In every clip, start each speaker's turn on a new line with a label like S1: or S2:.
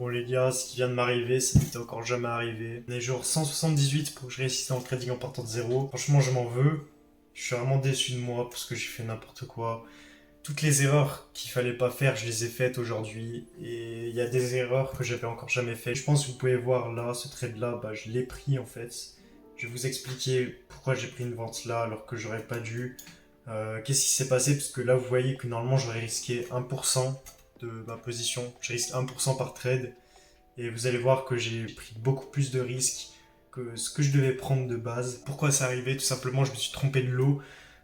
S1: Bon les gars, ce qui vient de m'arriver, ça m'était encore jamais arrivé. On est genre 178 pour que je réussisse dans le trading en partant de zéro. Franchement, je m'en veux. Je suis vraiment déçu de moi parce que j'ai fait n'importe quoi. Toutes les erreurs qu'il fallait pas faire, je les ai faites aujourd'hui. Et il y a des erreurs que j'avais encore jamais faites. Je pense que vous pouvez voir là, ce trade là, je l'ai pris en fait. Je vais vous expliquer pourquoi j'ai pris une vente là alors que j'aurais pas dû. Qu'est-ce qui s'est passé? Parce que là, vous voyez que normalement, j'aurais risqué 1% de ma position. Je risque 1% par trade. Et vous allez voir que j'ai pris beaucoup plus de risques que ce que je devais prendre de base. Pourquoi ça arrivait? Tout simplement, je me suis trompé de lot.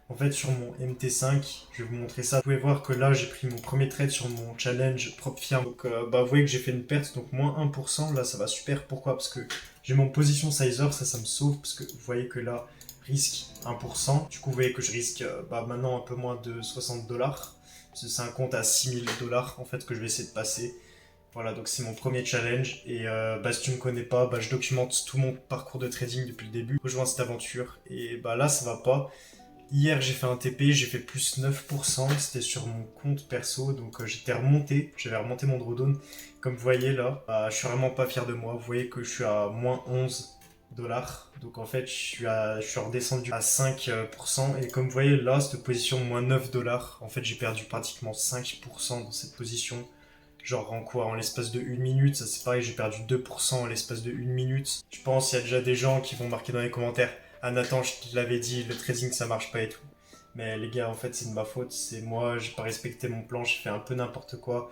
S1: En fait, sur mon MT5, je vais vous montrer ça. Vous pouvez voir que là, j'ai pris mon premier trade sur mon challenge propre firme. Donc, vous voyez que j'ai fait une perte, donc moins 1%. Là, ça va super. Pourquoi? Parce que j'ai mon position sizer, ça me sauve. Parce que vous voyez que là, risque 1%. Du coup, vous voyez que je risque maintenant un peu moins de 60 dollars. C'est un compte à 6000 dollars en fait que je vais essayer de passer. Voilà, donc c'est mon premier challenge. Et si tu me connais pas, je documente tout mon parcours de trading depuis le début. Rejoins cette aventure. Et là, ça va pas. Hier, j'ai fait un TP, j'ai fait plus 9%. C'était sur mon compte perso. Donc j'étais remonté. J'avais remonté mon drawdown. Comme vous voyez là, je suis vraiment pas fier de moi. Vous voyez que je suis à moins 11 dollars. Donc en fait, je suis redescendu à 5%. Et comme vous voyez là, cette position moins 9 dollars. En fait, j'ai perdu pratiquement 5% dans cette position. Genre en quoi? En l'espace de 1 minute, ça c'est pareil, j'ai perdu 2% en l'espace de 1 minute. Je pense qu'il y a déjà des gens qui vont marquer dans les commentaires: ah Nathan, je te l'avais dit, le trading ça marche pas et tout. Mais les gars, en fait, c'est de ma faute, c'est moi, j'ai pas respecté mon plan, j'ai fait un peu n'importe quoi.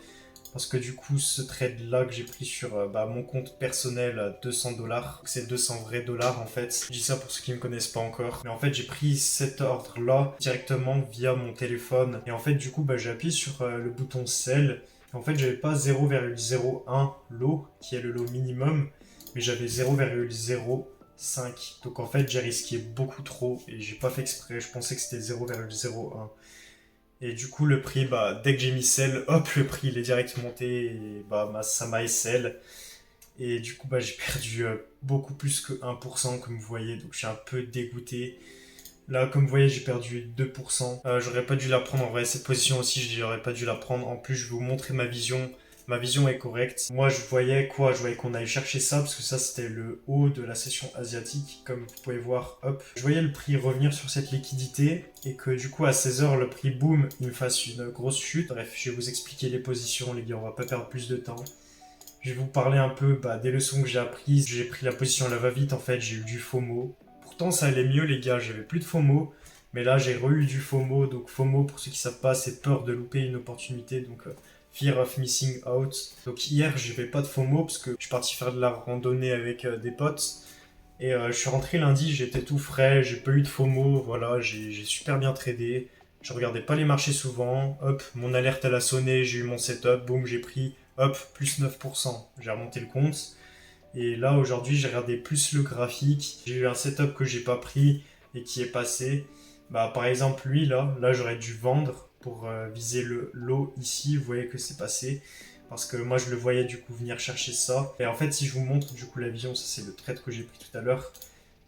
S1: Parce que du coup, ce trade là que j'ai pris sur mon compte personnel à 200 dollars, c'est 200 vrais dollars en fait. Je dis ça pour ceux qui me connaissent pas encore. Mais en fait, j'ai pris cet ordre là directement via mon téléphone. Et en fait, du coup, j'ai appuyé sur le bouton sell. Et en fait, j'avais pas 0,01 lot, qui est le lot minimum, mais j'avais 0,05. Donc en fait, j'ai risqué beaucoup trop et j'ai pas fait exprès. Je pensais que c'était 0,01. Et du coup, le prix, dès que j'ai mis sell, hop, le prix il est direct monté et ça m'a sell. Et du coup, j'ai perdu beaucoup plus que 1%, comme vous voyez. Donc, je suis un peu dégoûté. Là, comme vous voyez, j'ai perdu 2%. J'aurais pas dû la prendre en vrai. Cette position aussi, j'aurais pas dû la prendre. En plus, je vais vous montrer ma vision. Ma vision est correcte. Moi, je voyais quoi? Je voyais qu'on allait chercher ça parce que ça, c'était le haut de la session asiatique. Comme vous pouvez voir, hop. Je voyais le prix revenir sur cette liquidité et que du coup, à 16h, le prix, boum, il me fasse une grosse chute. Bref, je vais vous expliquer les positions, les gars. On va pas perdre plus de temps. Je vais vous parler un peu des leçons que j'ai apprises. J'ai pris la position à la va-vite. En fait, j'ai eu du FOMO. Pourtant, ça allait mieux, les gars. J'avais plus de FOMO. Mais là, j'ai eu du FOMO. Donc, FOMO, pour ceux qui savent pas, c'est peur de louper une opportunité. Donc, Fear of Missing Out. Donc, hier, j'avais pas de FOMO parce que je suis parti faire de la randonnée avec des potes. Et je suis rentré lundi, j'étais tout frais. J'ai pas eu de FOMO. Voilà, j'ai super bien tradé. Je regardais pas les marchés souvent. Hop, mon alerte, elle a sonné. J'ai eu mon setup. Boum, j'ai pris. Hop, plus 9%. J'ai remonté le compte. Et là, aujourd'hui, j'ai regardé plus le graphique. J'ai eu un setup que j'ai pas pris et qui est passé. Par exemple, lui, là j'aurais dû vendre pour viser le lot ici. Vous voyez que c'est passé. Parce que moi, je le voyais du coup venir chercher ça. Et en fait, si je vous montre du coup la vision, ça c'est le trade que j'ai pris tout à l'heure.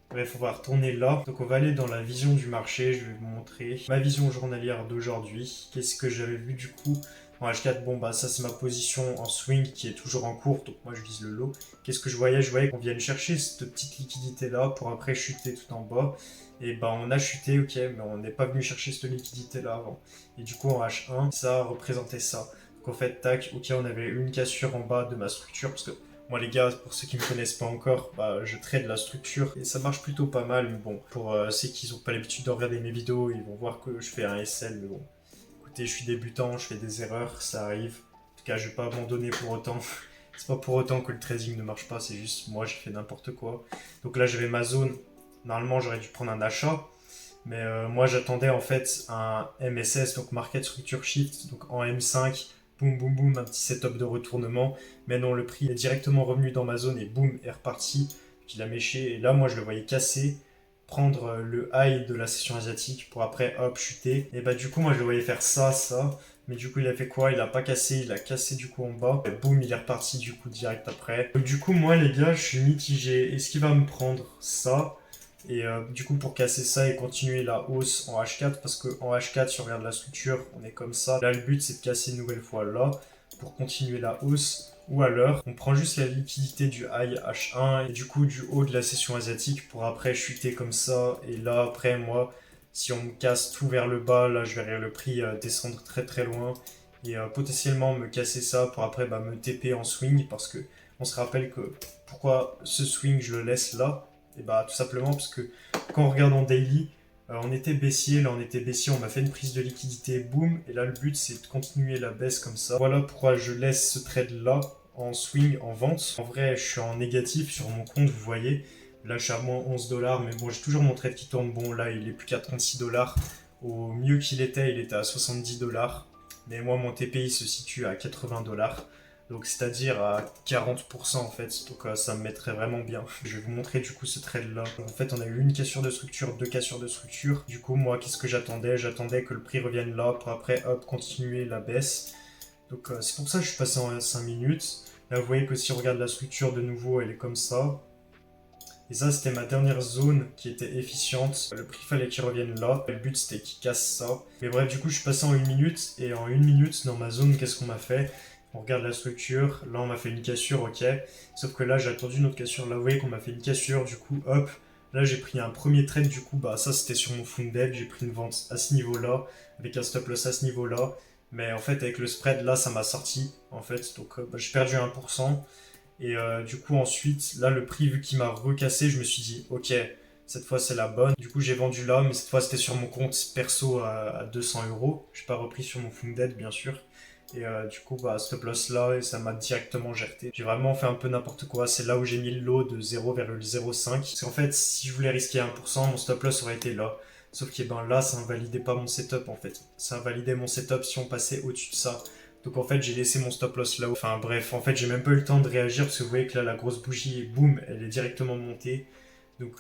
S1: Bref, on va retourner là. Donc, on va aller dans la vision du marché. Je vais vous montrer ma vision journalière d'aujourd'hui. Qu'est-ce que j'avais vu du coup en H4? Ça c'est ma position en swing qui est toujours en cours. Donc, moi, je vise le lot. Qu'est-ce que je voyais? Je voyais qu'on vienne chercher cette petite liquidité là pour après chuter tout en bas. Et on a chuté, ok, mais on n'est pas venu chercher cette liquidité là avant. Et du coup, en H1, ça représentait ça. Donc, en fait, tac, ok, on avait une cassure en bas de ma structure parce que moi les gars, pour ceux qui ne me connaissent pas encore, je trade la structure et ça marche plutôt pas mal. Mais bon, pour ceux qui n'ont pas l'habitude de regarder mes vidéos, ils vont voir que je fais un SL. Mais bon, écoutez, je suis débutant, je fais des erreurs, ça arrive. En tout cas, je vais pas abandonner pour autant. C'est pas pour autant que le trading ne marche pas, c'est juste moi j'ai fait n'importe quoi. Donc là, j'avais ma zone. Normalement, j'aurais dû prendre un achat. Mais moi, j'attendais en fait un MSS, donc Market Structure Shift, donc en M5. Boum, boum, boum, un petit setup de retournement. Mais non, le prix est directement revenu dans ma zone et boum, est reparti. Il a méché. Et là, moi, je le voyais casser, prendre le high de la session asiatique pour après, hop, chuter. Et du coup, moi, je le voyais faire ça, ça. Mais du coup, il a fait quoi? Il a pas cassé, il a cassé du coup en bas. Et boum, il est reparti du coup direct après. Donc, du coup, moi, les gars, je suis mitigé. Est-ce qu'il va me prendre ça? Et du coup, pour casser ça et continuer la hausse en H4, parce qu'en H4, si on regarde la structure, on est comme ça. Là, le but, c'est de casser une nouvelle fois là, pour continuer la hausse. ou à l'heure. On prend juste la liquidité du high H1 et du coup du haut de la session asiatique pour après chuter comme ça. Et là après moi, si on me casse tout vers le bas, là je verrai le prix descendre très très loin et potentiellement me casser ça pour après me TP en swing parce que on se rappelle que pourquoi ce swing je le laisse là, et tout simplement parce que quand on regarde en daily, on était baissier, là on était baissier, on m'a fait une prise de liquidité, boum, et là le but c'est de continuer la baisse comme ça. Voilà pourquoi je laisse ce trade là en swing, en vente. En vrai je suis en négatif sur mon compte, vous voyez, là je suis à moins 11$, mais bon j'ai toujours mon trade qui tourne, bon là il est plus qu'à 36$, au mieux qu'il était il était à 70$, mais moi mon TPI se situe à 80$. Donc c'est-à-dire à 40% en fait, donc ça me mettrait vraiment bien. Je vais vous montrer du coup ce trade là. En fait on a eu une cassure de structure, deux cassures de structure. Du coup moi qu'est-ce que j'attendais? J'attendais que le prix revienne là pour après hop continuer la baisse. Donc c'est pour ça que je suis passé en 5 minutes. Là vous voyez que si on regarde la structure de nouveau elle est comme ça. Et ça c'était ma dernière zone qui était efficiente. Le prix fallait qu'il revienne là. Le but c'était qu'il casse ça. Mais bref du coup je suis passé en 1 minute. Et en 1 minute dans ma zone qu'est-ce qu'on m'a fait? On regarde la structure, là on m'a fait une cassure, ok. Sauf que là j'ai attendu une autre cassure, là vous voyez qu'on m'a fait une cassure, du coup hop. Là j'ai pris un premier trade, du coup ça c'était sur mon funded, j'ai pris une vente à ce niveau-là, avec un stop loss à ce niveau-là. Mais en fait avec le spread là ça m'a sorti, en fait, donc j'ai perdu 1%. Et du coup ensuite, là le prix vu qu'il m'a recassé, je me suis dit ok, cette fois c'est la bonne. Du coup j'ai vendu là, mais cette fois c'était sur mon compte perso à 200€. J'ai pas repris sur mon funded bien sûr. Et du coup, stop loss là, et ça m'a directement jeté. J'ai vraiment fait un peu n'importe quoi. C'est là où j'ai mis le lot de 0 vers le 0,5. Parce qu'en fait, si je voulais risquer 1%, mon stop loss aurait été là. Sauf que là, ça invalidait pas mon setup en fait. Ça invalidait mon setup si on passait au-dessus de ça. Donc en fait, j'ai laissé mon stop loss là-haut. Enfin bref, en fait, j'ai même pas eu le temps de réagir parce que vous voyez que là, la grosse bougie, boum, elle est directement montée. Donc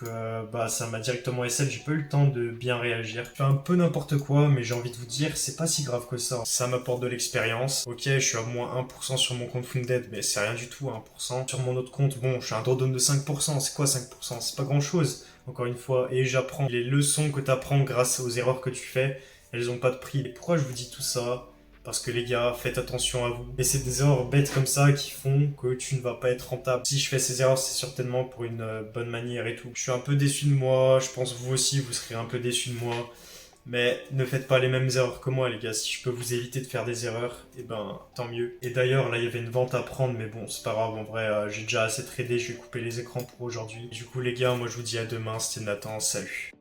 S1: ça m'a directement SL, j'ai pas eu le temps de bien réagir. Je fais un peu n'importe quoi, mais j'ai envie de vous dire, c'est pas si grave que ça. Ça m'apporte de l'expérience. Ok, je suis à moins 1% sur mon compte Funded, mais c'est rien du tout, 1%. Sur mon autre compte, bon, je suis un drawdown de 5%. C'est quoi 5%? C'est pas grand chose, encore une fois. Et j'apprends les leçons que t'apprends grâce aux erreurs que tu fais. Elles ont pas de prix. Et pourquoi je vous dis tout ça? Parce que les gars, faites attention à vous. Et c'est des erreurs bêtes comme ça qui font que tu ne vas pas être rentable. Si je fais ces erreurs, c'est certainement pour une bonne manière et tout. Je suis un peu déçu de moi, je pense que vous aussi, vous serez un peu déçu de moi. Mais ne faites pas les mêmes erreurs que moi, les gars. Si je peux vous éviter de faire des erreurs, et tant mieux. Et d'ailleurs, là, il y avait une vente à prendre, mais bon, c'est pas grave. En vrai, j'ai déjà assez tradé, je vais couper les écrans pour aujourd'hui. Du coup, les gars, moi, je vous dis à demain. C'était Nathan, salut.